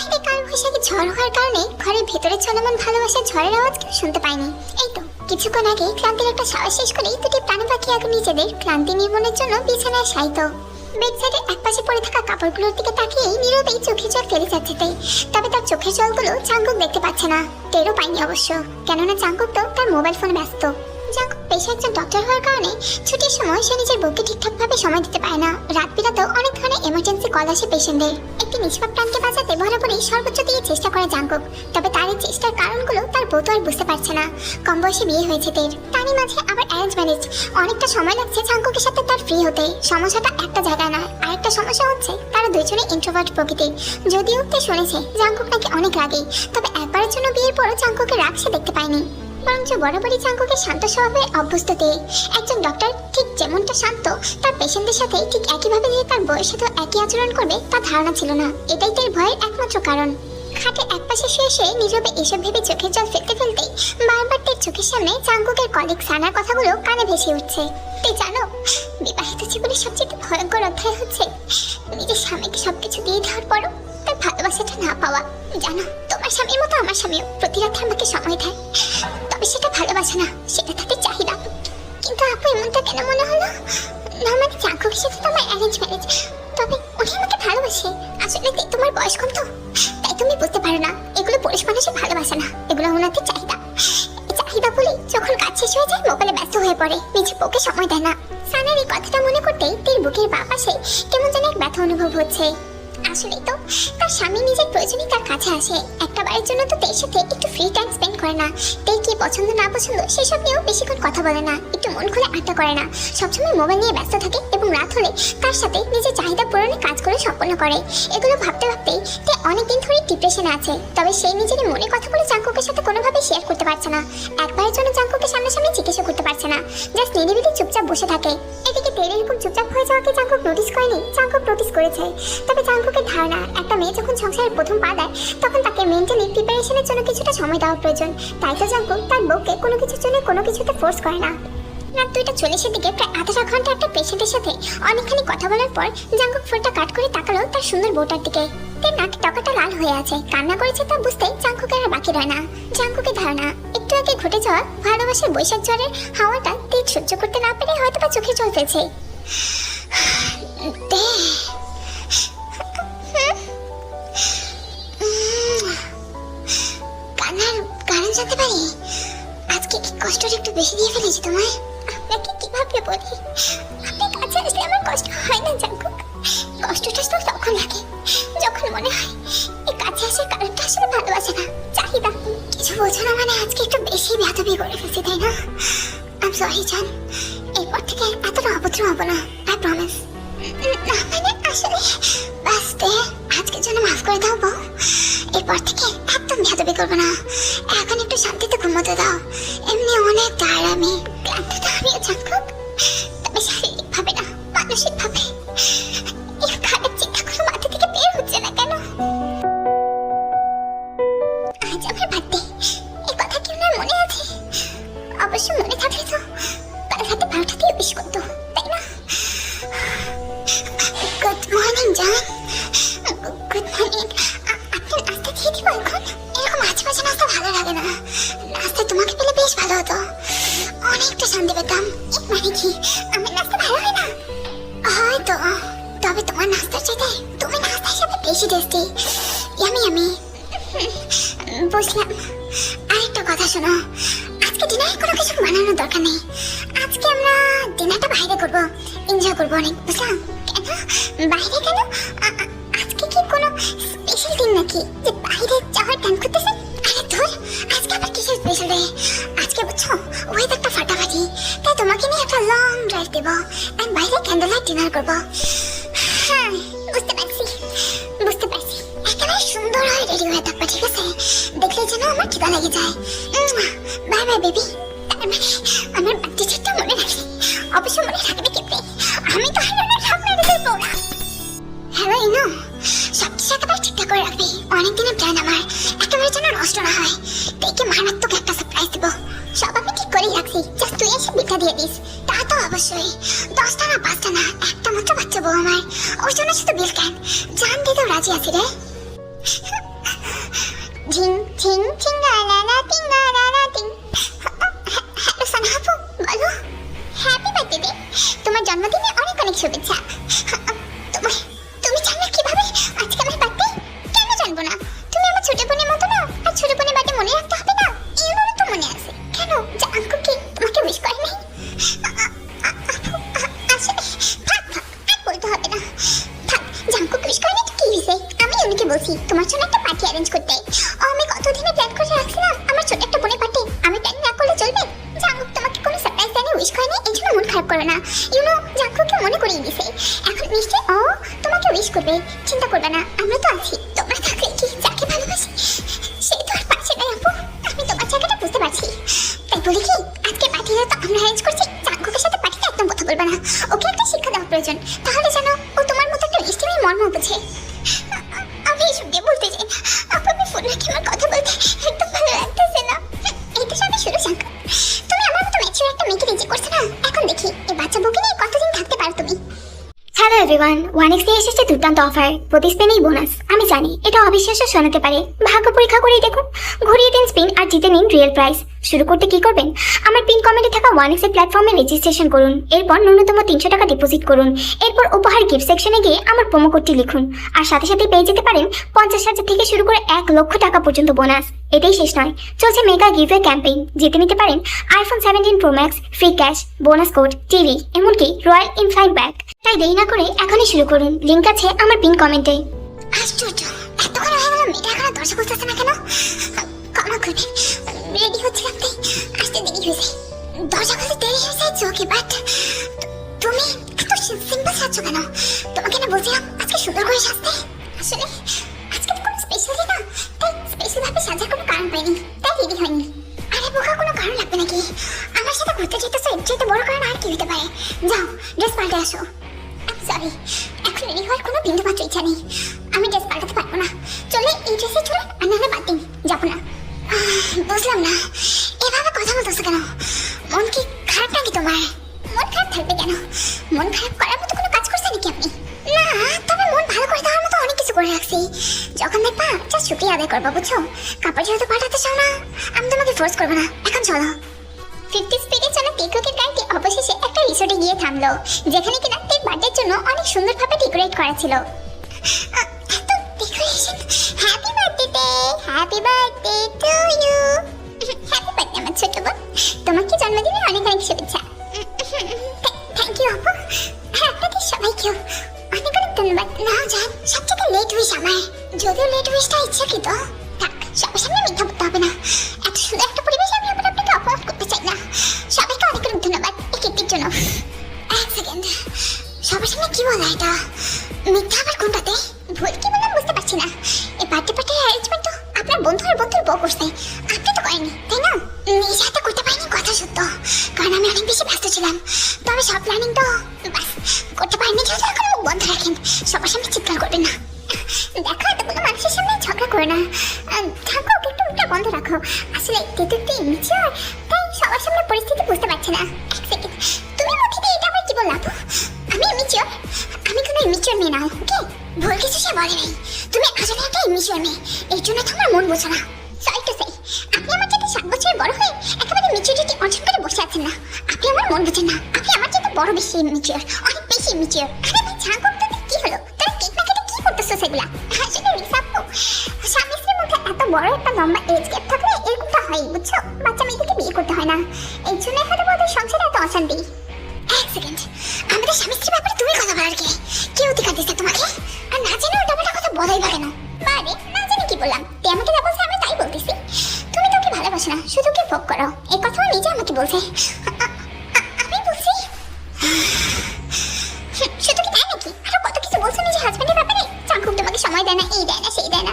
বাইরে কালবৈশাখী ঝড় হওয়ার কারণে ঘরের ভেতরে চলমান ভালোবাসার ঝড়ের আওয়াজ কেউ শুনতে পায়নি। এই তো কিছুক্ষণ আগে ক্লান্তির একটা শ্বাস শেষ করেই দুটি প্রাণী পাখি এখন নিজেদের ক্লান্তি নির্মূলের জন্য বিছানায় শায়িত। বেডসাইডের একপাশে পড়ে থাকা কাপড়গুলোর দিকে তাকিয়েই নীরবেই চোখের জল ফেলে যাচ্ছে তাই। তবে তার চোখের জলগুলো চাঙ্কুক দেখতে পাচ্ছে না, টেরও পায়নি অবশ্য, কেননা চাঙ্কুক তো তার মোবাইল ফোনে ব্যস্ত। চাঙ্কুক পেশায় একজন ডক্টর হওয়ার কারণে ছুটির সময় সে নিজের বউকে ঠিকঠাকভাবে সময় দিতে পারে না। রাত বিরাতেও অনেক ধরনের এমার্জেন্সি কল আসে পেশেন্টদের। একটি নিষ্পাপ প্রাণকে বাঁচাতে বরাবরই সর্বোচ্চ দিয়ে চেষ্টা করে চাঙ্কুক। তবে তার এই চেষ্টার কারণগুলো তার বউ তো আর বুঝতে পারছে না। কম বয়সে বিয়ে হয়েছে তার, তারই মাঝে আবার অ্যারেঞ্জ ম্যারেজ। অনেকটা সময় লাগছে চাঙ্কুকের সাথে তার ফ্রি হতে। সমস্যাটা একটা জায়গায় নয়, আরেকটা সমস্যা হচ্ছে তারা দুজনে ইন্ট্রোভার্ট প্রকৃতির। যদিও তে শুনেছে চাঙ্কুক নাকি অনেক রাগী, তবে একবারের জন্য বিয়ের পরও চাঙ্কুকের রাগ সে দেখতে পায়নি। বরঞ্চ বরাবরই চাঙ্কুকের শান্ত স্বভাবে অভ্যস্ত তে। একজন ডক্টর ঠিক যেমনটা শান্ত, তার পেশেন্টদের সাথে ঠিক একইভাবে যে তার বউয়ের সাথে একই আচরণ করবে তার ধারণা ছিল না। এটাই তার ভয়ের একমাত্র কারণ। খাটের একপাশে শুয়ে শুয়ে নীরবে এসব ভেবে চোখের জল ফেলতে ফেলতেই বারবার তার চোখের সামনে চাঙ্কুকের কলিগ সানার কথাগুলো কানে ভেসে উঠছে। তুই জানো, বিবাহিত জীবনের সবচেয়ে ভয়ঙ্কর অধ্যায় হচ্ছে নিজের স্বামীকে সবকিছু দিয়ে দেওয়ার পরও তার ভালোবাসাটা না পাওয়া। জানো, তোমার স্বামীর মতো আমার স্বামীও প্রতি রাতে আমাকে সময় দেয়, তবে সেটা ভালোবাসা না, সেটা তাদের চাহিদা। কিন্তু আপু এমনটা কেন মনে হলো? না মানে চাঙ্কুকের সাথে তো আমার অ্যারেঞ্জ ম্যারেজ, তবে উনি আমাকে ভালোবাসে। আসলে তোমার বয়স কম তো, তাই তুমি বুঝতে পারো না। এগুলো পুরুষ মানুষের ভালোবাসা না, এগুলো ওনাদের চাহিদা। চাহিদা বলে যখন কাজ শেষ হয়ে যায় মোবাইলে ব্যস্ত হয়ে পড়ে, নিজের বউকে সময় দেয় না। সানার এই কথাটা মনে করতেই তার বুকের বাঁ পাশে কেমন যেন এক ব্যথা অনুভব হচ্ছে। আসলে তো তার স্বামী নিজের প্রয়োজনে তার কাছে আসে, একটা বারের জন্য তো তার সাথে একটু ফ্রি টাইম স্পেন্ড করে না। তাই কি পছন্দ না পছন্দ সেসব নিয়েও বেশিক্ষণ কথা বলে না, একটু মন খুলে আড্ডা করে না, সবসময় মোবাইল নিয়ে ব্যস্ত থাকে এবং রাত হলে তার সাথে নিজের চাহিদা পূরণে কাজগুলো সম্পন্ন করে। এগুলো ভাবতে ভাবতেই তে অনেকদিন ধরে ডিপ্রেশনে আছে। তবে সেই নিজের মনে কথাগুলো চাঙ্কুকের সাথে কোনোভাবে শেয়ার করতে পারছে না। একবারের জন্য চাঙ্কুকের সামনাসামনি জিজ্ঞাসা করতে পারছে না, জাস্ট নিরিবিলি চুপচাপ বসে থাকে। এদিকে তেল এরকম চুপচাপ হয়ে যাওয়াকে চাঙ্কুক নোটিস করেনি, চাঙ্কুক নোটিস করেছে। তবে চাঙ্কুকের ধারণা একটা মেয়ে যখন সংসারের প্রথম পা দেয় তখন তাকে মেন্টালি প্রিপারেশনের জন্য কিছুটা সময় দেওয়া প্রয়োজন। তাই তো চাঙ্কুক তার বউকে কোনো কিছুর জন্য কোনো কিছুতে ফোর্স করে না। রাত 2টা 40 দিকে প্রায় আধা ঘন্টা একটা পেশেন্টের সাথে অনেকখানি কথা বলার পর জাঙ্কুক ফোনটা কাট করে তাকালো তার সুন্দর বউটার দিকে। তার নাক টকাটা লাল হয়ে আছে, কান্না করেছে তা বুঝতে চাঙ্কুকের আর বাকি রয় না। চাঙ্কুকের ধারণা একটু আগে ঘটে যাওয়া ভালোবাসার বৈশাখ ঝড়ের হাওয়াটা তেজ সহ্য করতে না পেরে হয়তো বা চোখে জল ফেলছে। কান্নার কারণ জানতে পারি? আজকে কি কষ্টটা একটু বেশি দিয়ে ফেলেছি তোমায়? আপনাকে কিভাবে বলি, আপনি কাছে আসলে আমার কষ্ট হয় না জাঙ্কুক। কষ্টটা তো তখন লাগে যখন মনে হয় এই কাছে আসার কারণটা আসলে ভালোবাসা না, চাহিদা। কিছু বোঝো না মানে আজকে একটু বেশি বেয়াদবি করে ফেলছি, তাই না? আই এম সরি জান, এরপর থেকে এতটা অভদ্র হবো না, আই প্রমিস। না মানে আসলে বাস আজকের জন্য মাফ করে দাও বউ। এরপর থেকে একদম বেয়াদবি করবো না, এখন একটু শান্তিতে ঘুমোতে দাও। এমনি অনেক টায়ার্ড আমি, ক্লান্ত তো আমিও জাঙ্কুক, তবে শারীরিক ভাবে না, মানসিক ভাবে। এই খারাপ চিন্তাগুলো মাথা থেকে বের হচ্ছে না কেন? আজ আমার বার্থডে, এই কথা কি ওনার মনে আছে? অবশ্য মনে থাকলে তো কাল রাতে 12টা দিয়ে উইশ করতো, তাই না? গুড মর্নিং জান। Good morning. আপনি নাস্তা খেয়ে দিব এখন? এরকম আজেবাজে নাস্তা ভালো লাগে না, নাস্তা তোমাকে পেলে বেশ ভালো হতো, অনেকটা শান্তি পেতাম। মানে কি আমার নাস্তা ভালো হয় না? হয়তো, তবে তোমার নাস্তার চাইতে তুমি নাস্তা হিসাবে বেশি টেস্টি, ইয়ামি ইয়ামি। বুঝলাম। আরেকটা কথা শোনো, আজকে ডিনারে কোনো কিছু বানানোর দরকার নেই। আজকে আমরা ডিনারটা বাইরে করবো, এনজয় করবো অনেক, বুঝলাম? কেন বাইরে কেন? আজকে কি কোনো স্পেশাল দিন নাকি যে বাইরে যাওয়ার প্ল্যান করতেছেন? আরে ধর, আজকে আবার কিসের স্পেশাল ডে? আজকে বুঝছো ওয়েদারটা ফাটাফাটি, তাই তোমাকে নিয়ে একটা লং ড্রাইভ দেবো আর বাইরে ক্যান্ডেল লাইট ডিনার করবো। হ্যাঁ বুঝতে পারছি, বুঝতে পারছি। একেবারে সুন্দর হয়ে রেডি হয়ে থাকবো, ঠিক আছে? দেখলে যেন আমার খিদা লেগে যায়। Bye bye baby. তার মানে আমার বাচ্চা ছেলেটা মনে রাখি, অবশ্য মনে রাখবে কেমনে? আমি তো আপনাদের বউ না। হ্যালো ইনো, সবকিছু একেবারে ঠিকঠাক করে রাখবি। অনেকদিনের প্ল্যান আমার, একেবারে যেন নষ্ট না হয়। দেখে মারাত্মক একটা সারপ্রাইজ দেবো, সব আমি ঠিক করেই রাখছি, জাস্ট তুই এসে বিলটা দিয়ে দিস। তা তো অবশ্যই, 10টা না 5টা না, একটা মাত্র বাচ্চা বউ আমার, ওর জন্য শুধু বিল কেন, জান দিতেও রাজি আছি রে। ঝিং ঝিং ঝিঙ্গালালা টিঙ্গালালা টিং। হ্যালো সানা আপু, বলো। হ্যাপি বার্থডে, তোমার জন্মদিনে অনেক অনেক শুভেচ্ছা। তুমি জানো কিভাবে আজকে আমার বার্থডে? কেন জানবো না? তুমি আমার ছোট বোনের মতো না, আর ছোট বোনের বার্থডে মনে রাখতে হবে না? এগুলো তো মনে আছে। কেন জাঙ্কু কি তোমাকে উইশ করে নাই? আসলে থাক থাক, আর বলতে হবে না। থাক, জাঙ্কু উইশ করে নাই তো কি হয়েছে? আমি উনিকে বলছি তোমার জন্য একটা পার্টি অ্যারেঞ্জ করতে। আমি কতদিনে প্ল্যান করে রাখছিলাম আমার ছোট একটা বোনের পার্টি। আমি প্ল্যান না করলে চলবে? জাঙ্কুক তোমাকে কোনো সারপ্রাইজ দেয়নি, উইশ করে নাই, এই জন্য মন খারাপ করো না। জাঙ্কুকে মনে করিয়ে দিছে। এখন নিশ্চয়ই ও তোমাকে উইশ করবে, চিন্তা করবে না, আমরা তো আছি। তোমরা থাকলে কি যাকে ভালোবাসি সে তো আর পাচ্ছে না আপু। আমি তোমার জায়গাটা বুঝতে পারছি, তাই বলি কি আজকে পার্টিটা তো আমরা অ্যারেঞ্জ করছি। জাঙ্কুকের সাথে পার্টিতে একদম কথা বলবে না, ওকে একটা শিক্ষা দেওয়া প্রয়োজন। তাহলে জানো ও তোমার মতো একটা মিষ্টিমের মর্ম বুঝে। আমি এসব দিয়ে বলতে চাই না আপু, আমি ফোন রেখে আমার কথা বলতে একদম ভালো লাগতেছে না। এই তো সবই শুরু জাঙ্কুক, তুমি আমার মতো ম্যাচিউর একটা মেয়েকে রিজেক্ট করছো না। এখন দেখি এই বাচ্চা বউকে নিয়ে কতদিন থাকতে পারো তুমি। হ্যালো এভরিওয়ান, ওয়ানেক্স নিয়ে এসেছে দুর্দান্ত অফার, প্রতি স্পিনেই বোনাস। আমি জানি এটা অবিশ্বাস্য শোনাতে পারে, ভাগ্য পরীক্ষা করেই দেখুন। ঘুরিয়ে দিন স্পিন আর জিতে নিন রিয়েল প্রাইস। শুরু করতে কি করবেন? আমার পিন কমেন্টে থাকা ওয়ানেক্সের প্ল্যাটফর্মে রেজিস্ট্রেশন করুন, এরপর ন্যূনতম 300 টাকা ডিপোজিট করুন, এরপর উপহার গিফট সেকশনে গিয়ে আমার প্রোমো কোডটি লিখুন, আর সাথে সাথে পেয়ে যেতে পারেন 50,000 থেকে শুরু করে 1 লক্ষ টাকা পর্যন্ত বোনাস। এটাই শেষ নয়, চলছে মেগা গিভওয়ে ক্যাম্পেইন। জিতে নিতে পারেন iPhone 17 Pro Max, free cash, bonus code, TV, এমনকি রয়্যাল ইনফ্লাইট ব্যাগ। তাই দেরি না করে এখনই শুরু করুন, লিংক আছে আমার পিন কমেন্টে। আশ্চর্য, এতক্ষণ হয়ে গেল, মেয়েটা এখন দরজা খুলতেছে না কেন? ক্ষমা করবেন, রেডি হচ্ছিলাম তাই আসতে দেরি হয়েছে। দরজা খুলতে দেরি হয়েছে চোখে, বাট তুমি এত সিম্পল সাজছো কেন? তোমাকে না বলছিলাম আজকে সুন্দর করে সাজতে। আসলে আজকে তো কোনো স্পেশাল ডে না, তাই স্পেশাল ভাবে সাজার কোনো কারণ পাইনি, তাই রেডি হয়নি। আরে বোকা, কোনো কারণ লাগবে নাকি? আমার সাথে ঘুরতে যেতেছো, এর চাইতে বড় কারণ আর কি হতে পারে? যাও ড্রেস পাল্টে আসো। সরি, এখন রেডি হওয়ার কোনো বিন্দু মাত্র ইচ্ছা নেই, আমি ড্রেস পাল্টাতে পারবো না। চলে এই ড্রেসে চলে, আর নাহলে বাদ দিন, যাবো না। বুঝলাম না এভাবে কথা বলতেছো কেন? মন কি খারাপ নাকি তোমার? মন খারাপ থাকবে কেন? মন খারাপ করার মতো কোনো কাজ করছে নাকি আপনি? না, তবে মন ভালো করে দেওয়ার মতো অনেক কিছু করে রাখছি। যখন দেখবা যা শুক্রিয়া আদায় করবা, বুঝছো? কাপড় যেহেতু পাঠাতে চাও না, আমি তোমাকে ফোর্স করবো না। এখন চলো। 50 স্পিডে চলা টিকটকের গাড়িটি অবশেষে একটা রিসোর্টে গিয়ে থামলো, যেখানে কিনা তার বার্থডের জন্য অনেক সুন্দরভাবে ডেকোরেট করা ছিল। এত decoration! Happy birthday, happy birthday to you. Happy birthday আমার ছোট বোন, তোমাকে জন্মদিনে অনেক অনেক শুভেচ্ছা। থ্যাংক ইউ আপু, আর আপনাদের সবাইকেও অনেক অনেক ধন্যবাদ। না জান, সবচেয়ে লেট হইস আমার, যদিও লেট হইসটা ইচ্ছাকৃত। থাক, সবার সামনে মিথ্যা বলতে হবে না। এত সুন্দর একটা পরিবেশ আমি আবার আপনাকে অপমান করতে চাই না। সবাইকে অনেক অনেক ধন্যবাদ এই কেকটির জন্য। এক সেকেন্ড, সবার সামনে কি বলা এটা? মিথ্যা আবার কোনটাতে? ভুল কি বললাম বুঝতে পারছি না। এই বার্থডে পার্টির অ্যারেঞ্জমেন্ট তো আপনার বন্ধু আর বন্ধুর বউ করছে, আপনি তো করেননি তাই না? নিজে হাতে করতে পারিনি, কথা সত্য, কারণ আমি অনেক বেশি ব্যস্ত ছিলাম। তবে সব প্ল্যানিং তো বাস করতে পারিনি, যেহেতু এখন মুখ বন্ধ রাখেন, সবার সামনে চিৎকার করবেন না। দেখো, এতগুলো মানুষের সামনে ঝগড়া করে না, থাকো একটু মুখটা বন্ধ রাখো। আসলে তেতুরটি ইমেচিওর, তাই সবার সামনে পরিস্থিতি বুঝতে পারছে না। এক সেকেন্ড, তুমি মধ্যে দিয়ে এটা আবার কি বললা? আমি ইমেচিওর? আমি কোনো ইমেচিওর মেয়ে না, ওকে? ভুল কিছু সে বলে নাই, তুমি আসলে একটা ইমেচিওর মেয়ে, এই জন্য তোমার মন বোঝো না। সরি টু সে, আপনি আমার চাইতে 7 বছরের বড় হয়ে একেবারে ম্যাচুরিটি অর্জন করে বসে আছেন না। আপনি আমার মন বোঝেন না, আপনি আমার চাইতে বড় বেশি ইমেচিওর, অনেক বেশি ইমেচিওর। আরে ভাই ঝাঁকুক, তোদের কি হলো? তোরা কেক না কেটে কি করতেছো সেগুলা? আসলে রিসাপু, স্বামী স্ত্রীর মধ্যে এত বড় একটা লম্বা এজ গ্যাপ থাকলে এরকমটা হয়, বুঝছো? বাচ্চা মেয়েদেরকে বিয়ে করতে হয় না, এই জন্য হয়তো ওদের সংসারে এত অশান্তি। এক সেকেন্ড, আমাদের স্বামী স্ত্রীর ব্যাপারে তুমি কথা বলার কে অধিকার দিচ্ছে তোমাকে? আর না জেনে ওটা আমার কথা বলাই বা কেন? বারে না জানি কি বললাম, তে আমাকে যা বলছে আমি তাই বলতেছি। তুমি তো ওকে ভালোবাসো না, শুধু ওকে ভোগ করো, এই কথাও নিজে আমাকে বলছে। আমি বলছি শুধু কি তাই নাকি? আরো কত কিছু বলছো নিজের হাজবেন্ডের ব্যাপারে। জাঙ্কুক তোমাকে সময় দেয় না, এই দেয় না, সেই দেয় না।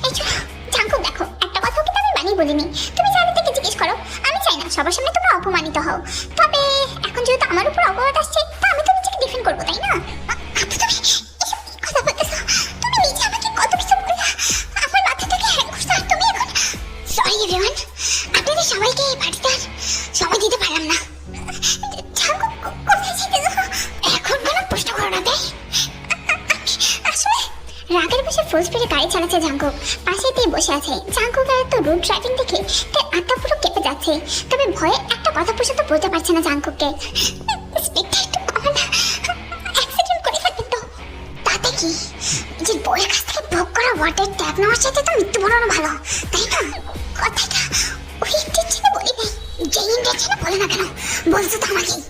এই চলো জাঙ্কুক, দেখো একটা কথাও কিন্তু আমি বানিয়ে বলিনি, তুমি চাইলে থেকে জিজ্ঞেস করো। আমি চাই না সবার সামনে তোমরা অপমানিত হও, তবে এখন যেহেতু আমার উপর অপবাদ আসছে, তা আমি তো নিজেকে ডিফেন্ড করবো, তাই না? আপু তুমি এসব কি কথা বলতেছো? তুমি নিজে আমাকে কত কিছু বললা, আমার মাথা থেকে হ্যাং করছো, আর তুমি এখন। সরি এভরিওয়ান, আপনাদের সবাইকে এই পার্টিতে সময় দিতে পারলাম না। কোথায় যেতে এখন কোনো প্রশ্ন করো না, তাই? আসলে রাগের বসে ফুল স্পিডে গাড়ি চালাচ্ছে জাঙ্কুক। পাশেতেই বসে আছে। জাঙ্কুকের এত রুড ড্রাইভিং দেখে তার আত্মা পুরো কেঁপে যাচ্ছে। তবে ভয়ে একটা কথা পর্যন্ত বলতে পারছে না জাঙ্কুককে। স্পিডটা একটু কমা না, অ্যাক্সিডেন্ট করে ফেলবে তো। তাতে কি, যে বইয়ের কাছ থেকে ভোগ করা ওয়াটার ট্যাপ নেওয়ার চাইতে তো মৃত্যু বলানো ভালো, তাই না? কথাটা ওই ইন্টেনশনে বলিনি, যে ইন্টেনশনে বলে না কেন বলছো তো আমাকেই।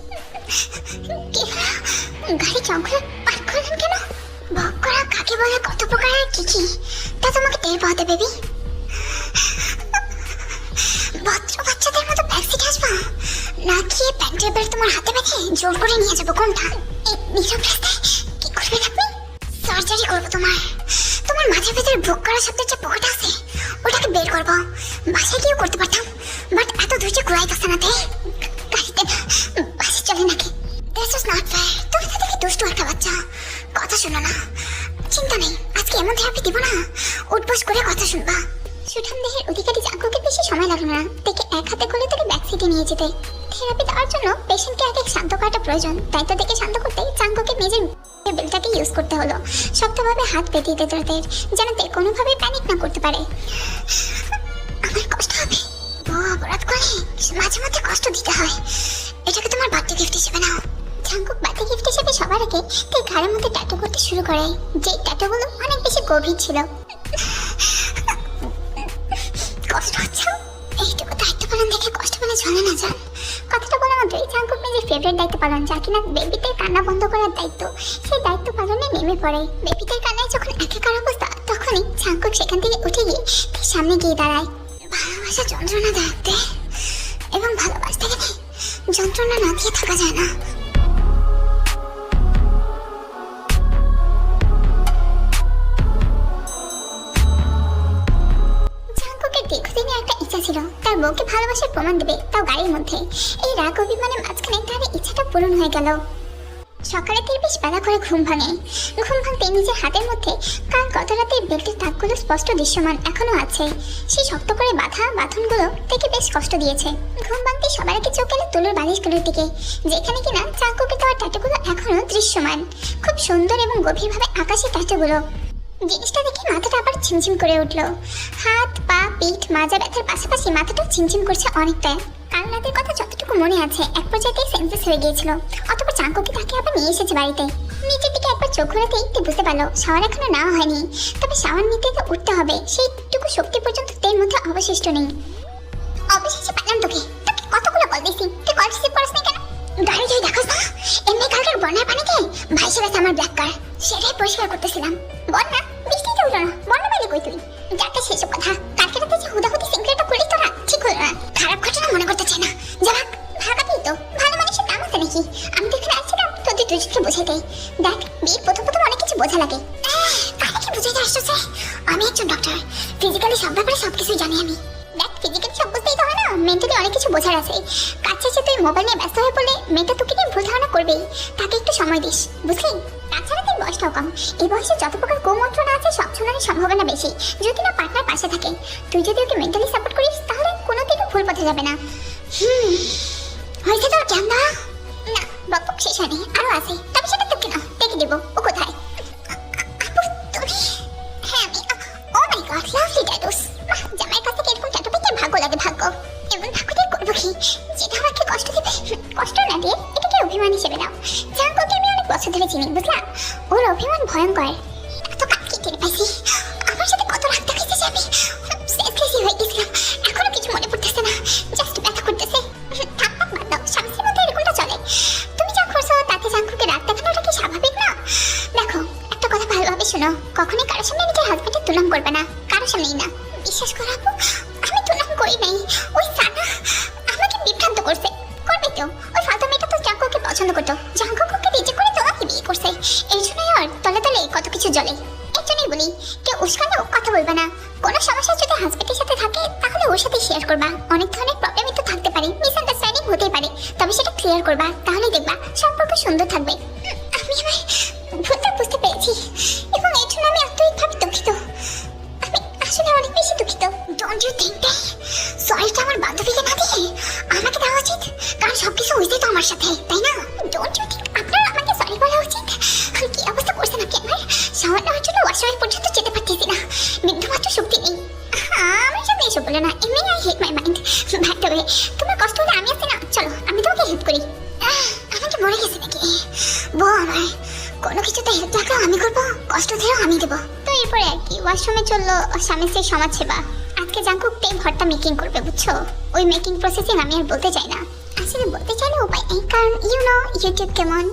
গাড়ি জঙ্গলে পার্ক করলেন কেন? ভোগ করা কাকে বলে, কত প্রকারের কি কি তা তোমাকে টের পাওয়াতে বেবি। ভদ্র বাচ্চাদের মতো ব্যাকসিট আসবা নাকি প্যান্টের বেল্ট তোমার হাতে বেঁধে জোর করে নিয়ে যাবো? কোনটা? এই নীরব রাস্তায় কি করবেন আপনি? সার্জারি করবো তোমার। তোমার মাথার ভেতরে ভোগ করা শব্দের যে পকেট আছে ওটাকে বের করবো। বাসায় গিয়েও করতে পারতাম, বাট এত ধৈর্য কুড়াইতেছে না। তাই গাড়িতে বাসে চলে নাকি? This is not fair. তুমি তো দেখি দুষ্টু একটা বাচ্চা, কথা শোনো না। চিন্তা নেই, আজকে এমন থেরাপি দিব না, উঠবোস করে কথা শুনবা। সুঠাম দেহের অধিকারী জাঙ্কুকের বেশি সময় লাগলো না দেখে এক হাতে করে তাকে ব্যাক সিটে নিয়ে যেতে। থেরাপি দেওয়ার জন্য পেশেন্টকে আগে শান্ত করাটা প্রয়োজন, তাই তো দেখে শান্ত করতে জাঙ্কুকের নিজের বেলটাকে ইউজ করতে হলো। শক্তভাবে হাত পেতে দিতে তাদের, যেন তে কোনোভাবেই প্যানিক না করতে পারে। আমার কষ্ট হবে, বউ অপরাধ করে মাঝে মধ্যে কষ্ট দিতে হয়, এটাকে তোমার বার্থডে গিফট হিসেবে নাও। জাঙ্কুক বার্থডে গিফট হিসেবে সবার আগে তার ঘাড়ের মধ্যে ট্যাটু করতে শুরু করে, যে ট্যাটুগুলো অনেক বেশি গভীর ছিল। কষ্ট হচ্ছে? এইটুকু দায়িত্ব পালন দেখে কষ্ট পেলে চলে না যান। কথাটা বলা মাত্রই জাঙ্কুক নিজের ফেভারিট দায়িত্ব পালন, যা কিনা বেবিদের কান্না বন্ধ করার দায়িত্ব, সেই দায়িত্ব পালনে নেমে পড়ে। বেবিদের কান্নায় যখন একাকার অবস্থা, তখনই জাঙ্কুক সেখান থেকে উঠে গিয়ে তার সামনে গিয়ে দাঁড়ায়। ভালোবাসা যন্ত্রণা দেখতে, এবং ভালোবাসতে গেলে যন্ত্রণা না দিয়ে থাকা যায় না। দীর্ঘদিনের একটা ইচ্ছা ছিল তার বউকে ভালোবাসার প্রমাণ দেবে, তাও গাড়ির মধ্যে। এই রাগ অভিমানের মাঝখানে তার ইচ্ছাটা পূরণ হয়ে গেল। সকালে তিনি বেশ বেলা করে ঘুম ভাঙে। ঘুম ভাঙতে নিজের হাতের মধ্যে কাল গত রাতে বেল্টের দাগগুলো স্পষ্ট দৃশ্যমান এখনো আছে। সেই শক্ত করে বাঁধা বাঁধনগুলো থেকে বেশ কষ্ট দিয়েছে। ঘুম ভাঙতে সবার আগে চোখ গেল তুলোর বালিশগুলোর দিকে, যেখানে কিনা জাঙ্কুকের দেওয়া ট্যাটুগুলো এখনো দৃশ্যমান। খুব সুন্দর এবং গভীরভাবে আকাশে ট্যাটুগুলো। জিনিসটা দেখে মাথাটা আবার ঝিমঝিম করে উঠলো। হাত পা পিঠ মাজা ব্যথার পাশাপাশি মাথাটাও ঝিমঝিম করছে অনেকটা। কাল রাতের কথা যতটুকু মনে আছে, এক পর্যায়ে সেন্সেস হয়ে গিয়েছিল। অতপর জাঙ্কুকি তাকে আবার নিয়ে এসেছে বাড়িতে। নিচের দিকে একবার চোখ ঘোরাতেই একটু বুঝতে পারলো শাওয়ার এখনো নেওয়া হয়নি, তবে শাওয়ার নিতে তো উঠতে হবে, সেইটুকু শক্তি পর্যন্ত তের মধ্যে অবশিষ্ট নেই। অবশেষে পারলাম তোকে, কতগুলো কল দিয়েছি, তুই কল রিসিভ করিস না কেন? গাড়ি যাই দেখোস না, এমনি কালকের বন্যার পানিতে ভাইসে গেছে আমার ব্ল্যাক কার, সেটাই পরিষ্কার করতেছিলাম। বন্যা? বৃষ্টিতে উঠলো না, বন্যা পাইলে কই তুই? যাকে সেসব কথা, কালকে রাতে যে হুদাহুদি সিগারেটটা করলি তোরা, ঠিক হলো না। খারাপ ঘটনা মনে করতে চাই না, যা ভাগাতেই তো ভালো মানুষের কাম আছে নাকি? আমি তো এখানে আসছিলাম তোদের দুজনকে বোঝাতে। দেখ, বিয়ের প্রথম প্রথম অনেক কিছু বোঝা লাগে। তাহলে কি বুঝাইতে আসছে? আমি একজন ডক্টর, ফিজিক্যালি সব ব্যাপারে সবকিছু জানি আমি। দেখ, ফিজিক্যালি সব বুঝতেই তো হয় না, মেন্টালি অনেক কিছু বোঝার আছে। কাজ শেষে তুই মোবাইল নিয়ে ব্যস্ত হয়ে পড়লে মেয়েটা তোকে নিয়ে ভুল ধারণা করবেই, তাকে একটু সময় দিস, বুঝলি? তাছাড়া তোর বয়সটাও কম, এই বয়সে যত প্রকার কুমন্ত্রণা আছে সব শোনার সম্ভাবনা বেশি, যদি না পার্টনার পাশে থাকে। তুই যদি ওকে মেন্টালি সাপোর্ট করিস তাহলে কোনোদিনও ভুল পথে যাবে না। হয়েছে তোর জ্ঞান দেওয়া? না, বকবক শেষ হয়নি, আরো আছে, তবে সেটা তোকে না, দেখে দেবো। ও কোথায়? আপু তুমি? হ্যাঁ আমি। ও মাই গড, লাভলি ট্যাটুস। জামাইয়ের কাছ থেকে এরকম ট্যাটু পেতে ভাগ্য লাগে, ভাগ্য। এমন ভাগ্য দিয়ে করবো কি যেটা আমাকে কষ্ট দেবে? কষ্ট না দিয়ে এটাকে অভিমান হিসেবে নাও। জাঙ্কুকে আমি অনেক বছর ধরে চিনি, বুঝলাম? ওর অভিমান ভয়ঙ্কর। এত কাকে টের পাইছি, আমার সাথে কত রাগ দেখাইছে যে আমি সেন্সলেসই হয়ে গেছিলাম। এখনো কিছু মনে পড়তেছে না, জাস্ট ব্যথা করতেছে। থাক থাক, বাদ দাও, স্বামীর মধ্যে এরকমটা চলে। তুমি যা করছো তাতে জাঙ্কুকে রাগ দেখানোটা কি স্বাভাবিক না? দেখো, একটা কথা ভালোভাবে শোনো, কখনোই কারোর সামনে নিজের হাজবেন্ডের তুলনা করবে না, কারোর সামনেই না। বিশ্বাস করো আপু, আমি তুলনা করি নাই। ওই সানা আমাকে বিভ্রান্ত করছে। করবে তো, ওই ফালতু মেয়েটা তো জাঙ্কুকে পছন্দ করতো, জাঙ্কুকে রিজেক্ট করে তোমাকে বিয়ে করছে। এই জন্যই ওর তলে তলে কত কিছু জ্বলে। এর জন্যই বলি, কেউ উস্কালেও কথা বলবে না। কোনো সমস্যা যদি হাজবেন্ডের সাথে থাকে তাহলে ওর সাথে শেয়ার করবা। অনেক ধরনের প্রবলেমই তো থাকতে পারে, মিসআন্ডারস্ট্যান্ডিং হতেই পারে, তবে সেটা ক্লিয়ার করবা, তাহলেই দেখবা সম্পর্ক সুন্দর থাকবে। আমি আমার ভুলটা বুঝতে পেরেছি এবং এর জন্য আমি আন্তরিকভাবে দুঃখিত। আমি আসলে অনেক বেশি দুঃখিত। ডোন্ট ইউ থিঙ্ক দ্যাট সরিটা আমার বান্ধবীকে না দিয়ে আমাকে দেওয়া উচিত? কারণ সবকিছু হয়েছে তো আমার সাথে, তাই না? ডোন্ট ইউ থিঙ্ক আপনার আমাকে সরি বলা উচিত? কি অবস্থা করছেন আপনি আমার? শাওয়ার নেওয়ার জন্য ওয়াশরুমে পর্যন্ত যেতে পারতেছি বলে না, এমনি I hate my mind. By the way, তোমার কষ্ট হলে আমি আছি না, চলো আমি তোমাকে হেল্প করি। আমাকে মরে গেছে নাকি বউ আমার? কোনো কিছুতে হেল্প লাগলেও আমি করবো, কষ্ট দিলেও আমি দেবো। তো এরপরে আর কি ওয়াশরুমে চললো স্বামী স্ত্রীর সমাজ সেবা। আজকে জাঙ্কুক তে ভর্তা মেকিং করবে বুঝছো। ওই মেকিং প্রসেসিং আমি আর বলতে চাই না, আসলে বলতে চাইলে উপায় নেই, কারণ ইউটিউব কেমন।